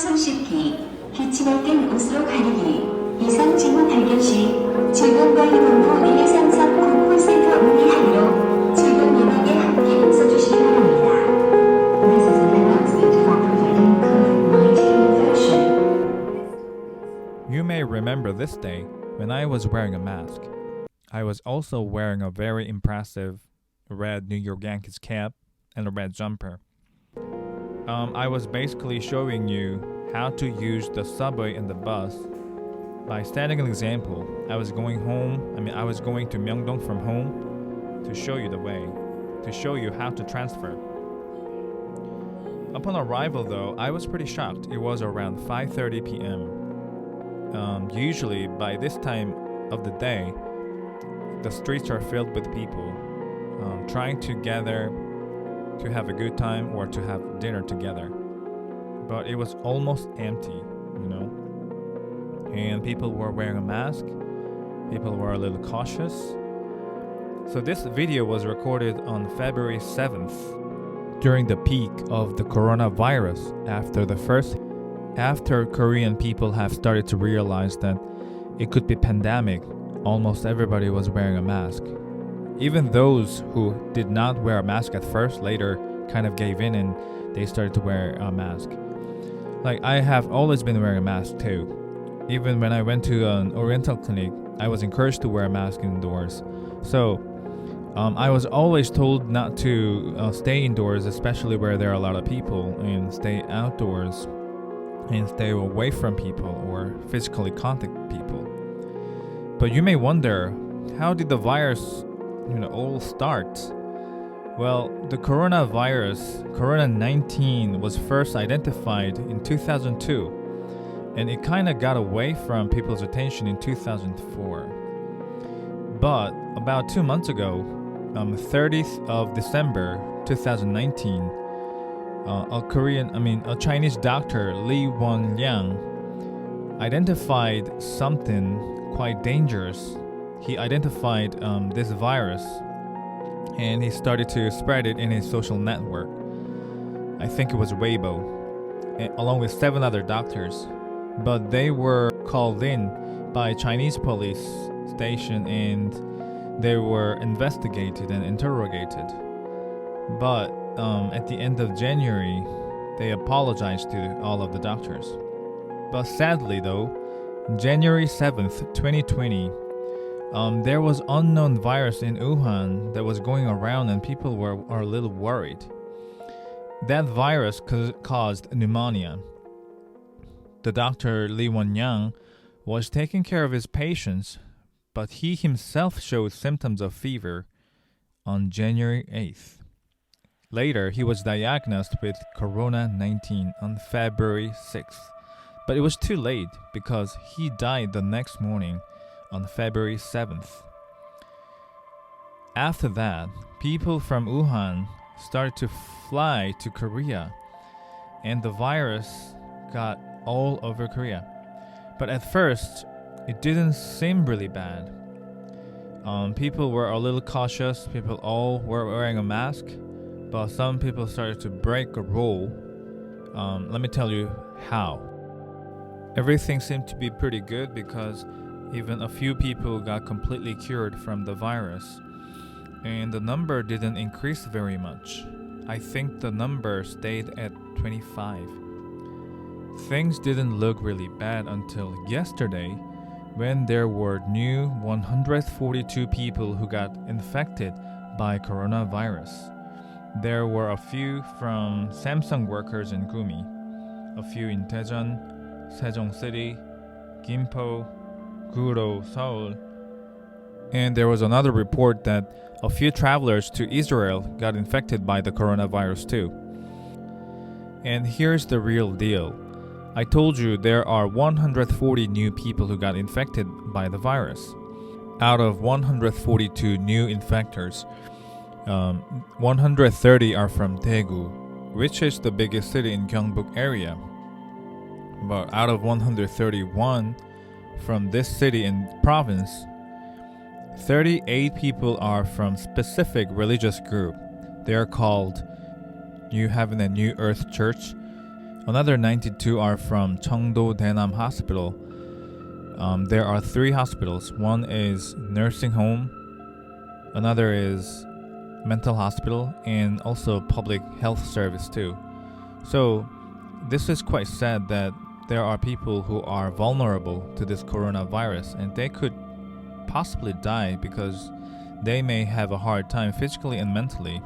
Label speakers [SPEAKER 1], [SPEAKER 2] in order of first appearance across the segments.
[SPEAKER 1] 손 씻기, 기침할 땐 옷으로 가리기, 이상 징후 발견 시 질병관리본부 1133 콜센터 문의하기로 질병 예방에 함께 써주시기 바랍니다. This is an announcement for preventing COVID-19 infection.
[SPEAKER 2] You may remember this day when I was wearing a mask. I was also wearing a very impressive red New York Yankees cap and a red jumper. I was basically showing you how to use the subway and the bus by setting an example. I was going to Myeongdong from home to show you the way, to show you how to transfer. Upon arrival though, I was pretty shocked. It was around 5:30 p.m. Usually by this time of the day, the streets are filled with people trying to gather to have a good time or to have dinner together. But it was almost empty, and people were wearing a mask. People were a little cautious. So this video was recorded on February 7th during the peak of the coronavirus after Korean people have started to realize that it could be pandemic. Almost everybody was wearing a mask. Even those who did not wear a mask at first later kind of gave in and they started to wear a mask. Like, I have always been wearing a mask too. Even when I went to an oriental clinic, I was encouraged to wear a mask indoors. So I was always told not to stay indoors, especially where there are a lot of people, and stay outdoors and stay away from people or physically contact people. But you may wonder, how did the virus all start? Well, the coronavirus, Corona-19, was first identified in 2002, and it kind of got away from people's attention in 2004. But about 2 months ago, 30th of December 2019, a Chinese doctor, Lee Won-liang, identified something quite dangerous. He identified this virus, and he started to spread it in his social network. I think it was Weibo, along with 7 other doctors. But they were called in by Chinese police station and they were investigated and interrogated. But at the end of January, they apologized to all of the doctors. But sadly though, January 7th, 2020, there was unknown virus in Wuhan that was going around and people were a little worried. That virus caused pneumonia. The doctor Lee Won-liang was taking care of his patients, but he himself showed symptoms of fever on January 8th. Later, he was diagnosed with Corona-19 on February 6th. But it was too late because he died the next morning on February 7th. After that, people from Wuhan started to fly to Korea, and the virus got all over Korea. But at first, it didn't seem really bad. People were a little cautious, people all were wearing a mask, but some people started to break a rule. Let me tell you how. Everything seemed to be pretty good because even a few people got completely cured from the virus, and the number didn't increase very much. I think the number stayed at 25. Things didn't look really bad until yesterday when there were new 142 people who got infected by coronavirus. There were a few from Samsung workers in Gumi, a few in Daejeon, Sejong City, Gimpo, Guro, Seoul, and there was another report that a few travelers to Israel got infected by the coronavirus too. And here's the real deal. I told you there are 140 new people who got infected by the virus. Out of 142 new infectors, 130 are from Daegu, which is the biggest city in Gyeongbuk area. But out of 131 from this city and province, 38 people are from specific religious group. They are called New Heaven and New Earth Church, Another 92 are from Cheongdo Daenam Hospital. There are 3 hospitals. One is nursing home, another is mental hospital, and also public health service too. So this is quite sad that there are people who are vulnerable to this coronavirus and they could possibly die because they may have a hard time physically and mentally.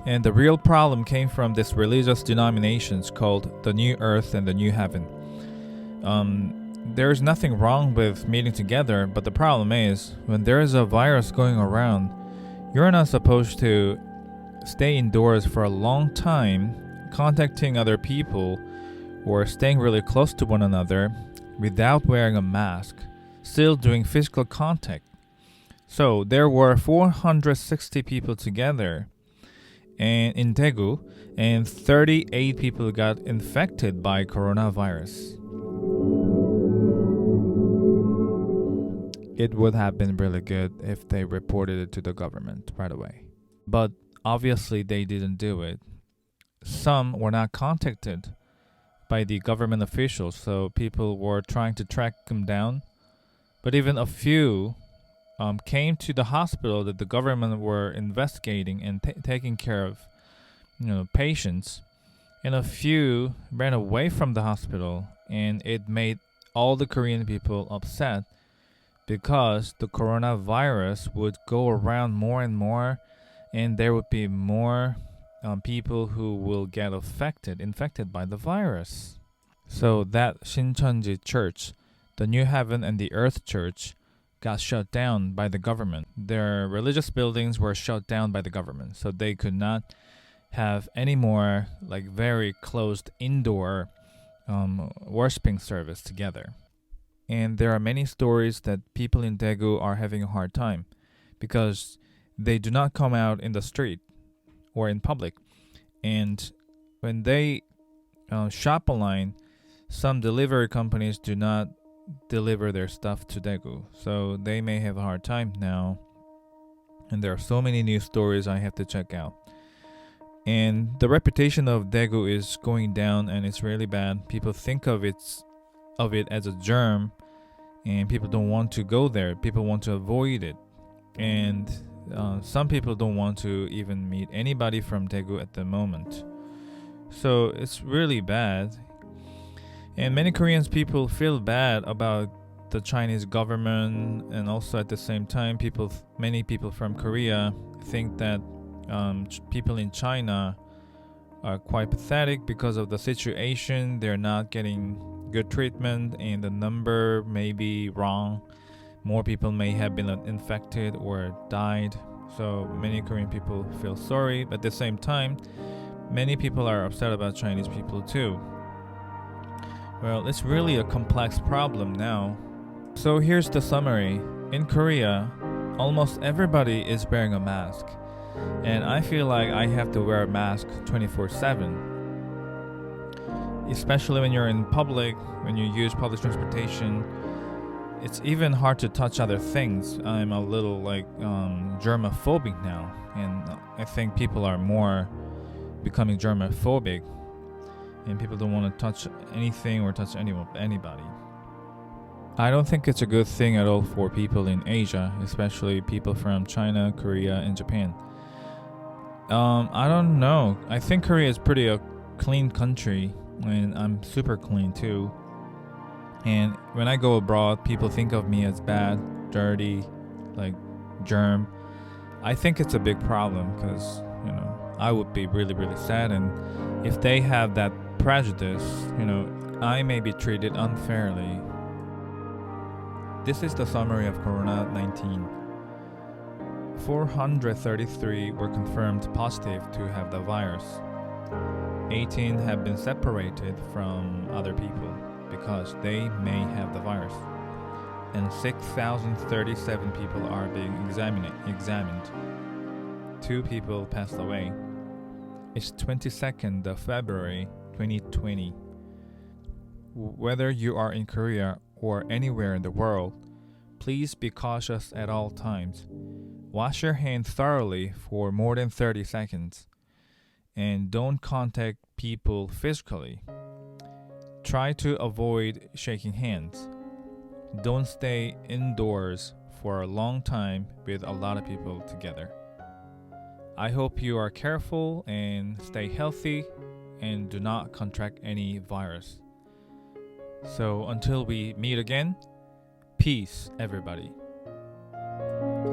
[SPEAKER 2] And the real problem came from this religious denominations called the New Earth and the New Heaven. There's nothing wrong with meeting together, but the problem is when there is a virus going around, you're not supposed to stay indoors for a long time, contacting other people or staying really close to one another without wearing a mask, still doing physical contact. So there were 460 people together and in Daegu, and 38 people got infected by coronavirus. It would have been really good if they reported it to the government right away. But obviously they didn't do it. Some were not contacted by the government officials, so people were trying to track them down. But even a few came to the hospital that the government were investigating and taking care of, patients. And a few ran away from the hospital, and it made all the Korean people upset because the coronavirus would go around more and more, and there would be more people who will get infected by the virus. So that Shincheonji church, the New Heaven and the Earth Church, got shut down by the government. Their religious buildings were shut down by the government, so they could not have any more very closed indoor worshiping service together. And there are many stories that people in Daegu are having a hard time because they do not come out in the street or in public. And when they shop online, some delivery companies do not deliver their stuff to Daegu. So they may have a hard time now. And there are so many news stories I have to check out. And the reputation of Daegu is going down and it's really bad. People think of it as a germ and people don't want to go there. People want to avoid it. And some people don't want to even meet anybody from Daegu at the moment. So it's really bad. And many Korean people feel bad about the Chinese government, and also at the same time, many people from Korea think that people in China are quite pathetic because of the situation. They're not getting good treatment, and the number may be wrong. More people may have been infected or died. So many Korean people feel sorry, but at the same time, many people are upset about Chinese people too. Well, it's really a complex problem now. So here's the summary. In Korea, almost everybody is wearing a mask. And I feel like I have to wear a mask 24/7. Especially when you're in public, when you use public transportation. It's even hard to touch other things. I'm a little germophobic now. And I think people are more becoming germophobic. And people don't want to touch anything or touch anybody. I don't think it's a good thing at all for people in Asia, especially people from China, Korea, and Japan. I don't know. I think Korea is pretty a clean country, and I'm super clean too. And when I go abroad, people think of me as bad, dirty, germ. I think it's a big problem because, I would be really, really sad. And if they have that prejudice, I may be treated unfairly. This is the summary of Corona-19. 433 were confirmed positive to have the virus. 18 have been separated from other people because they may have the virus. And 6,037 people are being examined. 2 people passed away. It's 22nd of February 2020. Whether you are in Korea or anywhere in the world, please be cautious at all times. Wash your hands thoroughly for more than 30 seconds. And don't contact people physically. Try to avoid shaking hands. Don't stay indoors for a long time with a lot of people together. I hope you are careful and stay healthy and do not contract any virus. So until we meet again, peace everybody.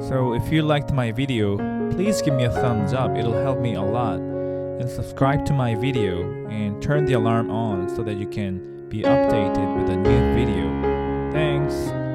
[SPEAKER 2] So if you liked my video, please give me a thumbs up, it'll help me a lot. And subscribe to my video and turn the alarm on so that you can be updated with a new video. Thanks!